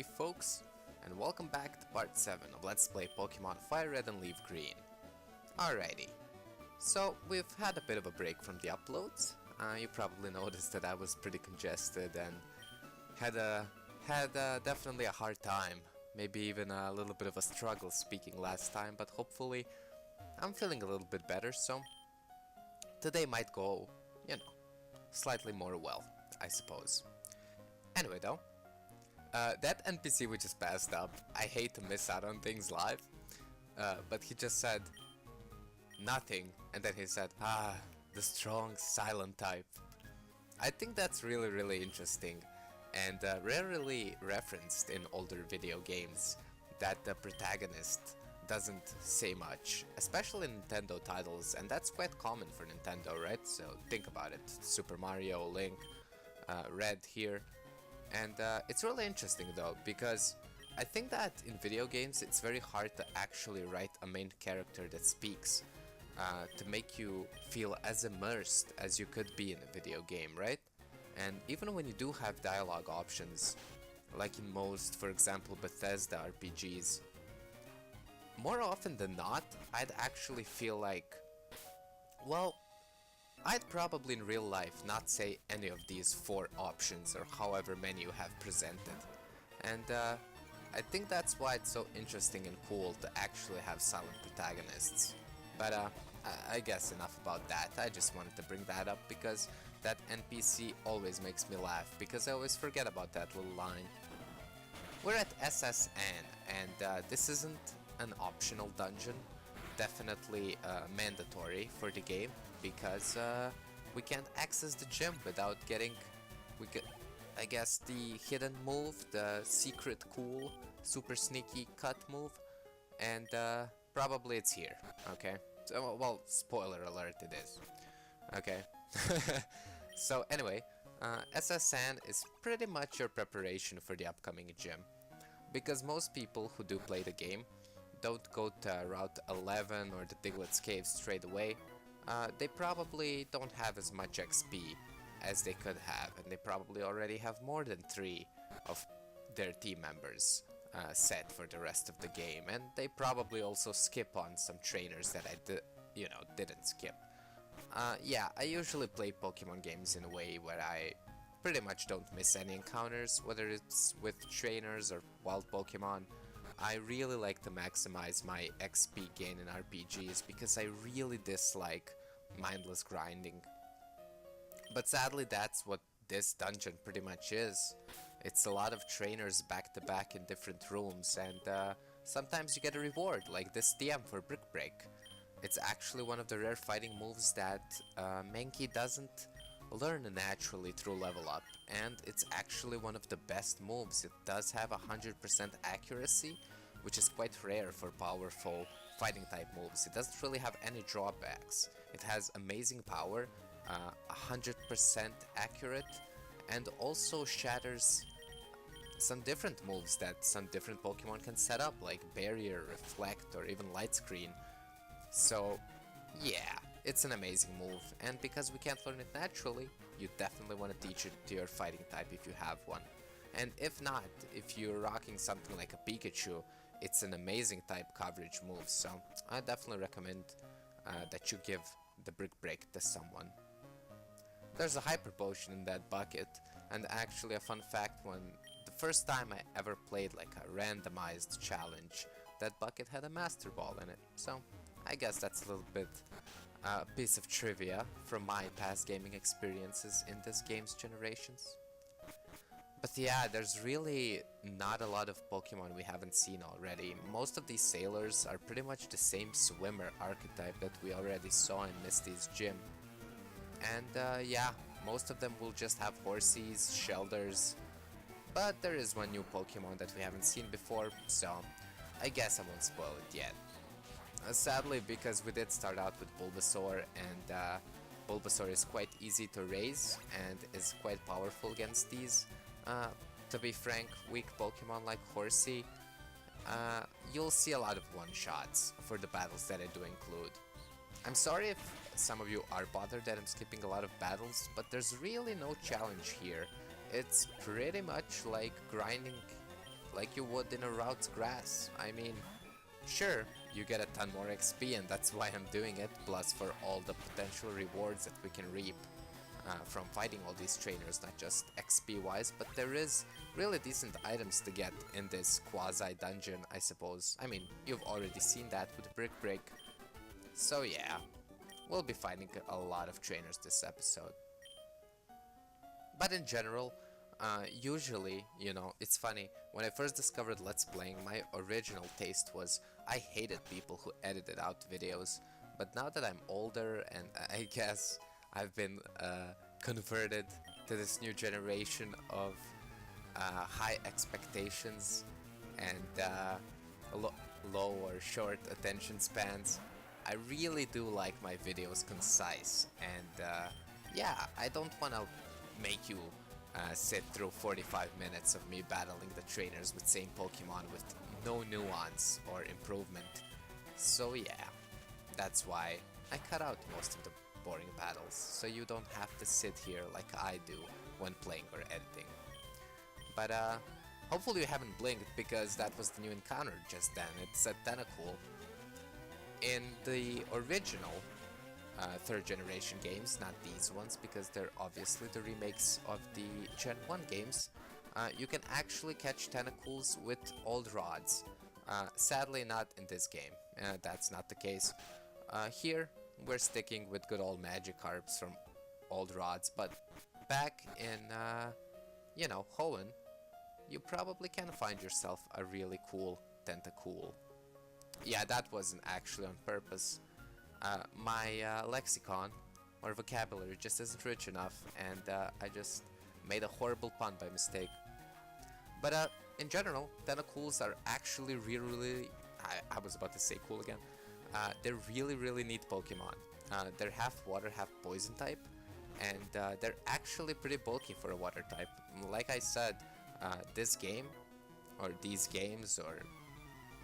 Leaf folks, and welcome back to part 7 of Let's Play Pokémon FireRed and LeafGreen. Alrighty, so we've had a bit of a break from the uploads. You probably noticed that I was pretty congested and had definitely a hard time, maybe even a little bit of a struggle speaking last time, but hopefully I'm feeling a little bit better, so today might go, slightly more well, I suppose. Anyway though, that NPC we just passed up, I hate to miss out on things live, but he just said nothing, and then he said, the strong silent type. I think that's really interesting, and rarely referenced in older video games, that the protagonist doesn't say much, especially in Nintendo titles, and that's quite common for Nintendo, right? So think about it, Super Mario, Link, Red here. And it's really interesting though, because I think that in video games it's very hard to actually write a main character that speaks to make you feel as immersed as you could be in a video game, right? And even when you do have dialogue options, like in most, for example, Bethesda RPGs, more often than not, I'd actually feel like, well, I'd probably in real life not say any of these 4 options or however many you have presented. And I think that's why it's so interesting and cool to actually have silent protagonists. But I guess enough about that. I just wanted to bring that up because that NPC always makes me laugh, because I always forget about that little line. We're at S.S Anne, and this isn't an optional dungeon. Definitely mandatory for the game, because we can't access the gym without getting, I guess, the hidden move, the secret cool, super sneaky cut move, and probably it's here, okay? So, well, spoiler alert, it is. Okay. So anyway, S.S Anne is pretty much your preparation for the upcoming gym, because most people who do play the game don't go to Route 11 or the Diglett's Cave straight away. They probably don't have as much XP as they could have, and they probably already have more than 3 of their team members set for the rest of the game, and they probably also skip on some trainers that I didn't skip. Yeah, I usually play Pokemon games in a way where I pretty much don't miss any encounters, whether it's with trainers or wild Pokemon. I really like to maximize my XP gain in RPGs because I really dislike mindless grinding. But sadly, that's what this dungeon pretty much is. It's a lot of trainers back to back in different rooms, and sometimes you get a reward, like this TM for Brick Break. It's actually one of the rare fighting moves that Mankey doesn't learn naturally through level up, and it's actually one of the best moves. It does have 100% accuracy, which is quite rare for powerful fighting type moves. It doesn't really have any drawbacks. It has amazing power, 100% accurate, and also shatters some different moves that some different Pokemon can set up, like Barrier, Reflect, or even Light Screen. So yeah, it's an amazing move, and because we can't learn it naturally, you definitely want to teach it to your fighting type if you have one. And if not, if you're rocking something like a Pikachu, it's an amazing type coverage move, so I definitely recommend that you give the Brick Break to someone. There's a Hyper Potion in that bucket, and actually a fun fact, when the first time I ever played like a randomized challenge, that bucket had a Master Ball in it, so I guess that's a little bit a piece of trivia from my past gaming experiences in this game's generations. But yeah, there's really not a lot of Pokemon we haven't seen already. Most of these sailors are pretty much the same swimmer archetype that we already saw in Misty's gym. And yeah, most of them will just have Horsies, Shelders, but there is one new Pokemon that we haven't seen before, so I guess I won't spoil it yet. Sadly, because we did start out with Bulbasaur, and Bulbasaur is quite easy to raise and is quite powerful against these, to be frank, weak Pokemon like Horsey. You'll see a lot of one-shots for the battles that I do include. I'm sorry if some of you are bothered that I'm skipping a lot of battles, but there's really no challenge here. It's pretty much like grinding like you would in a route's grass. I mean, sure, you get a ton more XP, and that's why I'm doing it, plus for all the potential rewards that we can reap from fighting all these trainers, not just XP wise, but there is really decent items to get in this quasi-dungeon, I suppose. I mean, you've already seen that with Brick Break. So yeah, we'll be fighting a lot of trainers this episode. But in general, usually, you know, it's funny, when I first discovered Let's Playing, my original taste was I hated people who edited out videos. But now that I'm older and I guess I've been converted to this new generation of high expectations and low or short attention spans, I really do like my videos concise, and yeah, I don't want to make you sit through 45 minutes of me battling the trainers with same Pokemon with no nuance or improvement. So yeah, that's why I cut out most of the boring battles, so you don't have to sit here like I do when playing or editing. But hopefully you haven't blinked, because that was the new encounter just then. It's a Tentacool. In the original third generation games, not these ones because they're obviously the remakes of the Gen 1 games, you can actually catch Tentacools with old rods. Sadly not in this game, that's not the case. Here we're sticking with good old Magikarps from old rods, but back in, you know, Hoenn, you probably can find yourself a really cool Tentacool. Yeah, that wasn't actually on purpose. My lexicon or vocabulary just isn't rich enough, and I just made a horrible pun by mistake. But in general, Tentacools are actually really, I was about to say cool again. They're really neat Pokemon. They're half water, half poison type, and they're actually pretty bulky for a water type. Like I said, this game, or these games, or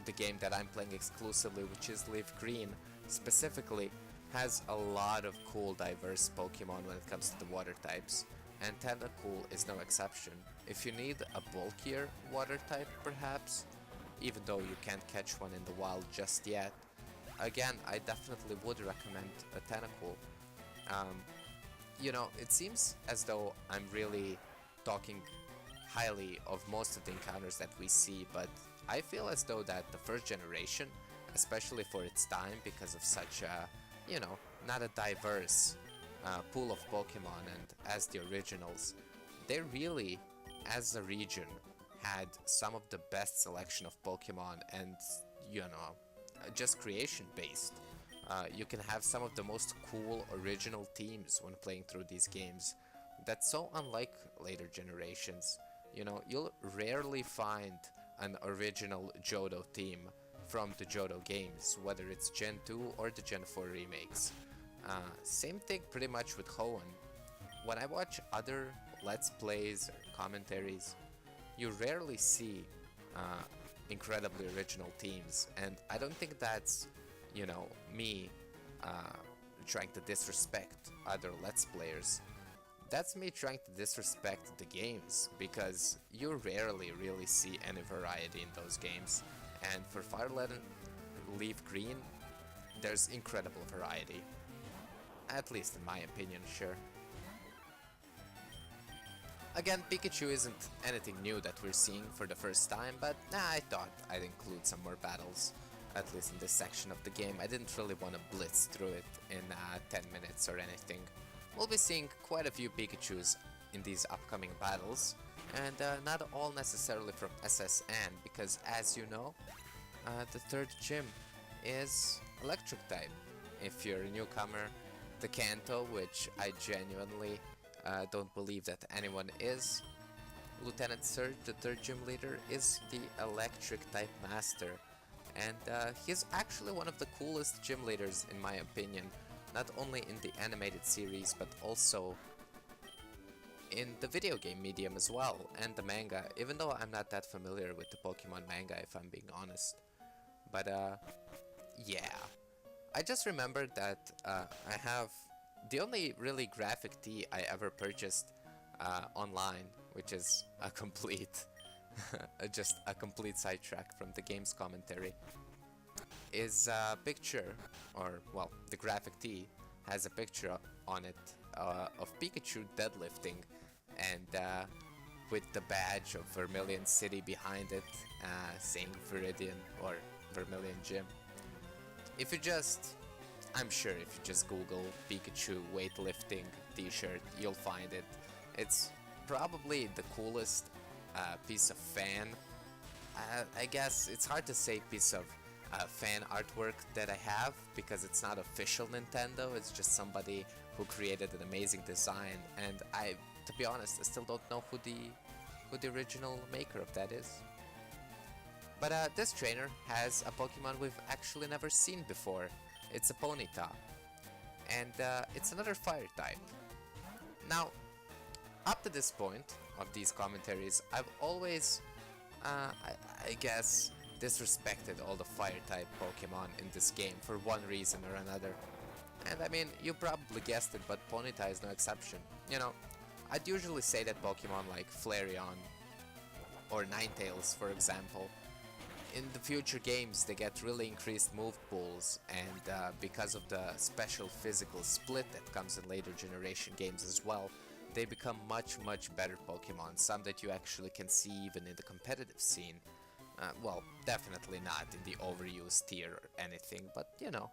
the game that I'm playing exclusively, which is LeafGreen, specifically has a lot of cool diverse Pokemon when it comes to the water types, and Tentacool is no exception. If you need a bulkier water type perhaps, even though you can't catch one in the wild just yet, again, I definitely would recommend a Tentacool. You know, it seems as though I'm really talking highly of most of the encounters that we see, but I feel as though that the first generation, especially for its time, because of such a, you know, not a diverse pool of Pokemon and as the originals, they really, as a region, had some of the best selection of Pokemon and, you know, just creation based. You can have some of the most cool original teams when playing through these games. That's so unlike later generations. You know, you'll rarely find an original Johto team from the Johto games, whether it's Gen 2 or the Gen 4 remakes. Same thing pretty much with Hoenn. When I watch other Let's Plays or commentaries, you rarely see incredibly original teams, and I don't think that's, you know, me trying to disrespect other Let's Players. That's me trying to disrespect the games, because you rarely really see any variety in those games. And for FireRed and LeafGreen, there's incredible variety. At least in my opinion, sure. Again, Pikachu isn't anything new that we're seeing for the first time, but I thought I'd include some more battles, at least in this section of the game. I didn't really want to blitz through it in 10 minutes or anything. We'll be seeing quite a few Pikachus in these upcoming battles, and not all necessarily from S.S Anne, because as you know, the third gym is electric type. If you're a newcomer, the Kanto, which I genuinely don't believe that anyone is, Lieutenant Surge, the third gym leader, is the electric type master, and he's actually one of the coolest gym leaders in my opinion, not only in the animated series but also in the video game medium as well, and the manga, even though I'm not that familiar with the Pokemon manga if I'm being honest. But yeah, I just remembered that I have the only really graphic tee I ever purchased online, which is a complete just a complete sidetrack from the game's commentary, is a picture, or well, the graphic tee has a picture on it of Pikachu deadlifting, and with the badge of Vermilion City behind it, saying Viridian or Vermilion Gym. If you just, I'm sure if you just Google Pikachu weightlifting t-shirt, you'll find it. It's probably the coolest piece of fan, I guess it's hard to say piece of fan artwork that I have, because it's not official Nintendo, it's just somebody who created an amazing design, and to be honest, I still don't know who the original maker of that is. But this trainer has a Pokemon we've actually never seen before. It's a Ponyta, and it's another fire type. Now, up to this point of these commentaries, I've always, I guess, disrespected all the fire type Pokemon in this game for one reason or another. And I mean, you probably guessed it, but Ponyta is no exception. You know, I'd usually say that Pokemon like Flareon or Ninetales, for example, in the future games they get really increased move pools, and because of the special physical split that comes in later generation games as well, they become much better Pokemon, some that you actually can see even in the competitive scene. Well, definitely not in the overused tier or anything, but you know,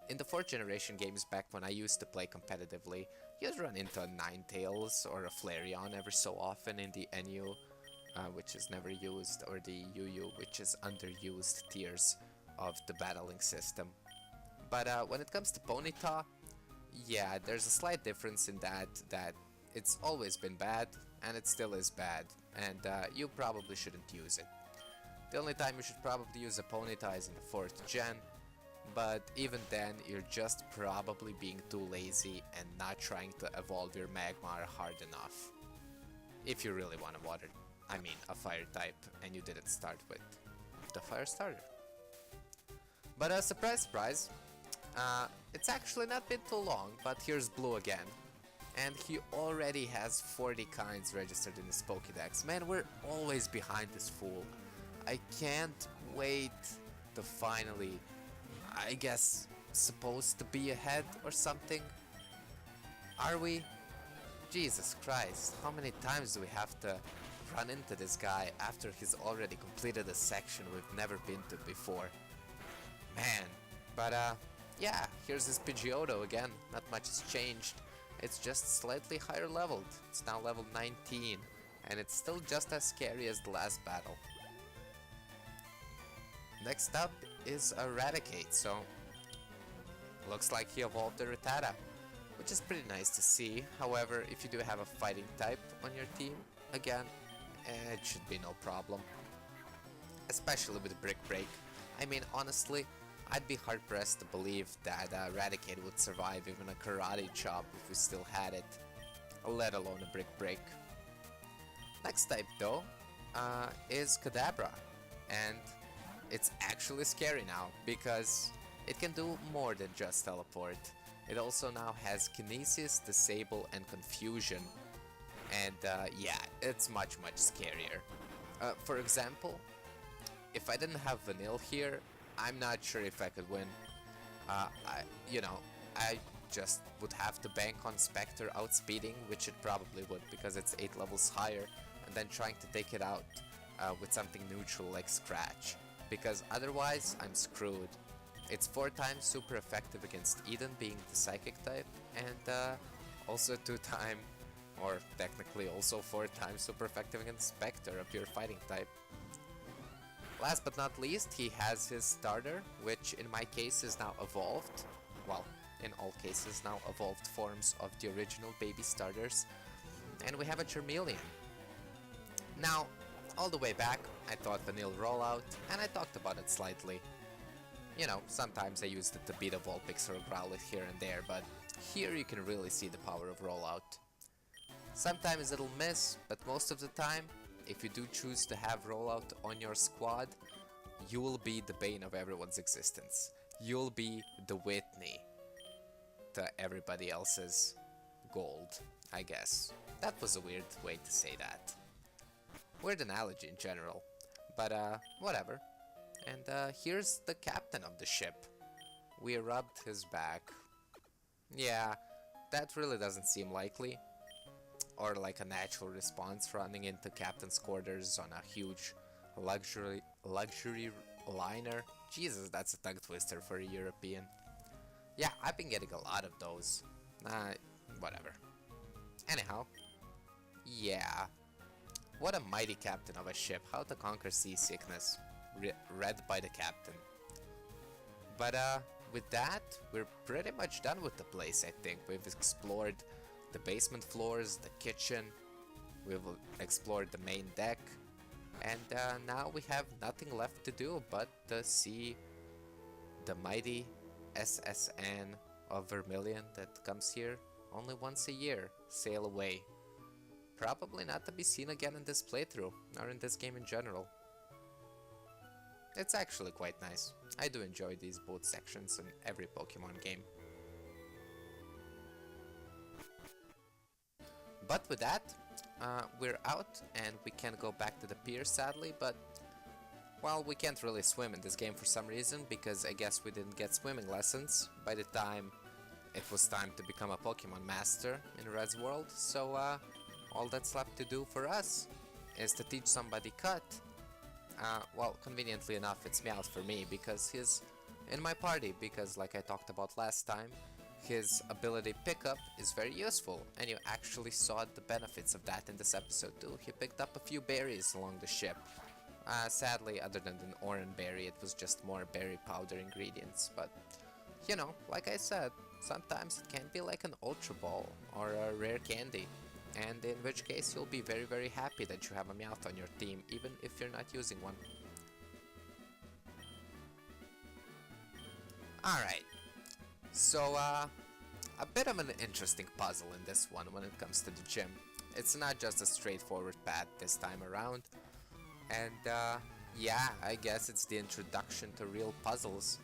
in the 4th generation games back when I used to play competitively, you'd run into a Ninetales or a Flareon ever so often in the NU, which is never used, or the UU, which is underused tiers of the battling system. But when it comes to Ponyta, yeah, there's a slight difference in that it's always been bad, and it still is bad, and you probably shouldn't use it. The only time you should probably use a Ponyta is in the 4th gen, but even then you're just probably being too lazy and not trying to evolve your Magmar hard enough. If you really want to water, I mean a fire type, and you didn't start with the fire starter. But surprise, it's actually not been too long, but here's Blue again. And he already has 40 kinds registered in his Pokédex. Man, we're always behind this fool. I can't wait to finally, I guess, supposed to be ahead or something. Are we? Jesus Christ, how many times do we have to run into this guy after he's already completed a section we've never been to before? Man, but yeah, here's this Pidgeotto again, not much has changed. It's just slightly higher leveled. It's now level 19, and it's still just as scary as the last battle. Next up is Eradicate, so looks like he evolved the Rattata, which is pretty nice to see. However, if you do have a fighting type on your team, again, it should be no problem. Especially with Brick Break. I mean, honestly, I'd be hard-pressed to believe that Eradicate would survive even a Karate Chop if we still had it, let alone a Brick Break. Next type, though, is Kadabra, and it's actually scary now, because it can do more than just teleport. It also now has Kinesis, Disable, and Confusion, and yeah, it's much scarier. For example, if I didn't have Vanille here, I'm not sure if I could win. I just would have to bank on Spectre outspeeding, which it probably would because it's 8 levels higher, and then trying to take it out with something neutral like Scratch, because otherwise I'm screwed. It's 4 times super effective against Eden, being the Psychic type, and also 2 times, or technically also 4 times super effective against Spectre, a pure fighting type. Last but not least, he has his starter, which in my case is now evolved. Well, in all cases now evolved forms of the original baby starters. And we have a Vermilion. Now, all the way back, I thought Vanille Rollout, and I talked about it slightly. You know, sometimes I used it to beat a Vulpix or a Growlithe here and there, but here you can really see the power of Rollout. Sometimes it'll miss, but most of the time, if you do choose to have Rollout on your squad, you will be the bane of everyone's existence. You'll be the Whitney to everybody else's Gold, I guess. That was a weird way to say that. Weird analogy in general, but whatever. And here's the captain of the ship. We rubbed his back. Yeah, that really doesn't seem likely. Or like a natural response running into captain's quarters on a huge luxury liner. Jesus, that's a tongue twister for a European. Yeah, I've been getting a lot of those. Whatever. Anyhow, yeah. What a mighty captain of a ship. How to conquer seasickness. Read by the captain. But with that, we're pretty much done with the place, I think. We've explored the basement floors, the kitchen. We've explored the main deck. And now we have nothing left to do but to see the mighty S.S Anne of Vermilion that comes here only once a year, sail away. Probably not to be seen again in this playthrough, or in this game in general. It's actually quite nice. I do enjoy these boat sections in every Pokemon game. But with that, we're out and we can't go back to the pier sadly, but well, we can't really swim in this game for some reason, because I guess we didn't get swimming lessons by the time it was time to become a Pokemon Master in Red's world, so all that's left to do for us is to teach somebody Cut. Well, conveniently enough, it's Meowth for me, because he's in my party, because like I talked about last time, his ability Pickup is very useful, and you actually saw the benefits of that in this episode too. He picked up a few berries along the ship. Sadly, other than an orange berry, it was just more berry powder ingredients, but you know, like I said, sometimes it can be like an Ultra Ball or a rare candy, and in which case you'll be very very happy that you have a Meowth on your team, even if you're not using one. Alright, so a bit of an interesting puzzle in this one when it comes to the gym. It's not just a straightforward path this time around, and yeah, I guess it's the introduction to real puzzles.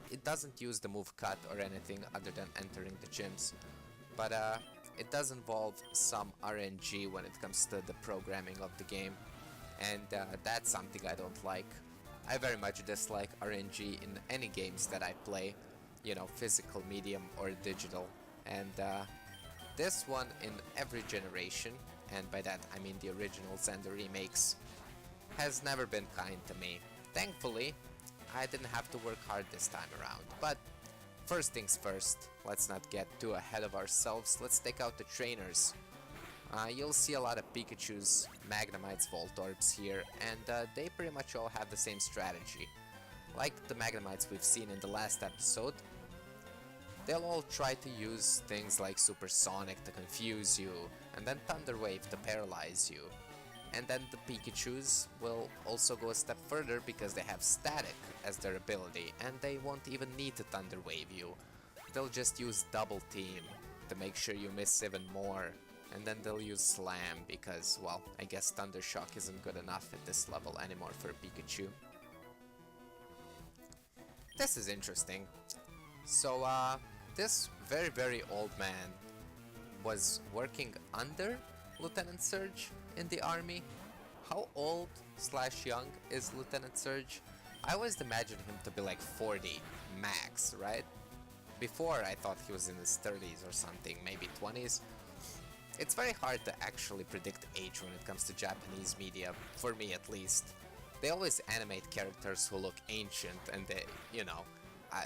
It doesn't use the move Cut or anything other than entering the gyms, but it does involve some RNG when it comes to the programming of the game, and that's something I don't like. I very much dislike RNG in any games that I play, you know, physical, medium, or digital, and this one in every generation, and by that I mean the originals and the remakes, has never been kind to me. Thankfully, I didn't have to work hard this time around, but first things first, let's not get too ahead of ourselves, let's take out the trainers. You'll see a lot of Pikachu's, Magnemites, Voltorbs here, and they pretty much all have the same strategy. Like the Magnemites we've seen in the last episode, they'll all try to use things like Supersonic to confuse you, and then Thunder Wave to paralyze you. And then the Pikachus will also go a step further because they have Static as their ability, and they won't even need to Thunder Wave you. They'll just use Double Team to make sure you miss even more, and then they'll use Slam because, well, I guess Thunder Shock isn't good enough at this level anymore for Pikachu. This is interesting. So, this very very old man was working under Lieutenant Surge in the army. How old / young is Lieutenant Surge? I always imagined him to be like 40 max, right? Before I thought he was in his 30s or something, maybe 20s. It's very hard to actually predict age when it comes to Japanese media, for me at least. They always animate characters who look ancient, and they, you know,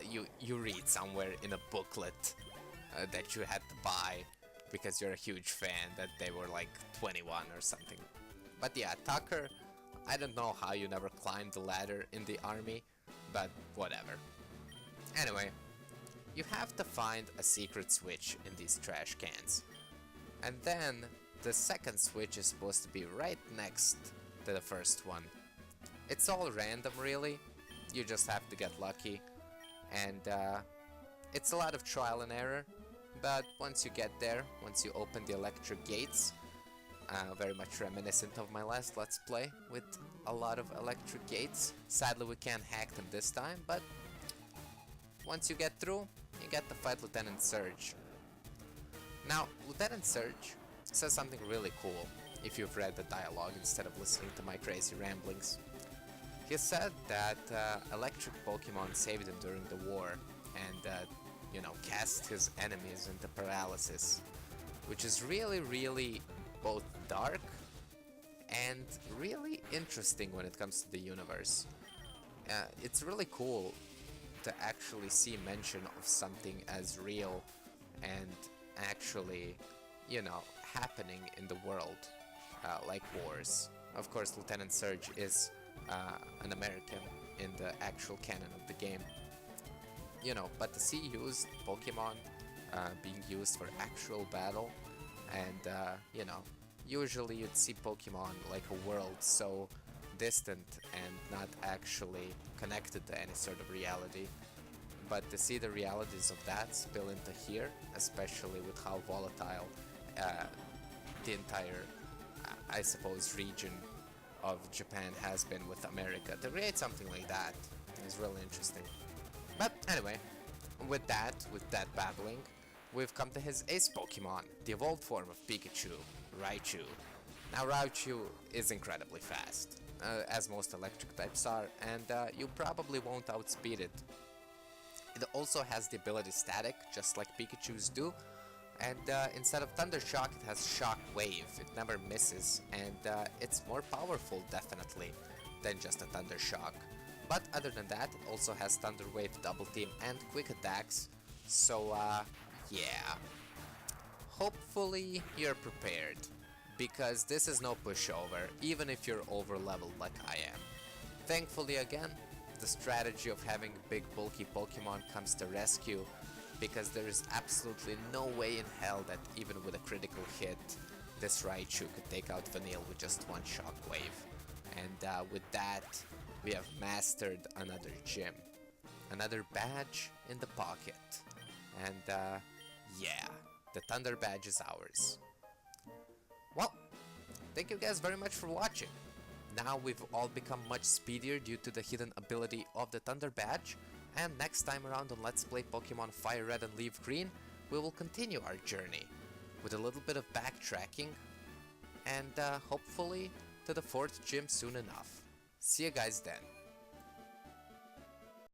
you read somewhere in a booklet that you had to buy because you're a huge fan that they were like 21 or something. But yeah, Tucker, I don't know how you never climbed the ladder in the army, but whatever. Anyway, you have to find a secret switch in these trash cans. And then the second switch is supposed to be right next to the first one. It's all random really, you just have to get lucky, and it's a lot of trial and error, but once you get there, once you open the electric gates, very much reminiscent of my last Let's Play with a lot of electric gates. Sadly we can't hack them this time, but once you get through, you get to fight Lieutenant Surge. Now, Lieutenant Surge says something really cool. if you've read the dialogue instead of listening to my crazy ramblings. He said that electric Pokemon saved him during the war and, cast his enemies into paralysis, which is really both dark and really interesting when it comes to the universe. It's really cool to actually see mention of something as real and actually, happening in the world, like wars. Of course, Lieutenant Surge is an American in the actual canon of the game. But to see used Pokemon being used for actual battle, and usually you'd see Pokemon like a world so distant and not actually connected to any sort of reality. But to see the realities of that spill into here, especially with how volatile the entire, I suppose, region of Japan has been with America, to create something like that is really interesting. But anyway, with that babbling, we've come to his ace Pokemon, the evolved form of Pikachu, Raichu. Now Raichu is incredibly fast, as most electric types are, and you probably won't outspeed it. It also has the ability Static, just like Pikachu's do, and instead of Thunder Shock, it has Shock Wave. It never misses, and it's more powerful, definitely, than just a Thunder Shock. But other than that, it also has Thunder Wave, Double Team, and Quick Attacks, so yeah. Hopefully you're prepared, because this is no pushover, even if you're over-leveled like I am. Thankfully again, the strategy of having big bulky Pokemon comes to rescue, because there is absolutely no way in hell that even with a critical hit, this Raichu could take out Vanille with just one Shockwave. And with that, we have mastered another gym. Another badge in the pocket. And yeah, the Thunderbadge is ours. Well, thank you guys very much for watching. Now we've all become much speedier due to the hidden ability of the Thunderbadge, and next time around on Let's Play Pokemon FireRed and LeafGreen, we will continue our journey with a little bit of backtracking, and hopefully to the 4th gym soon enough. See you guys then.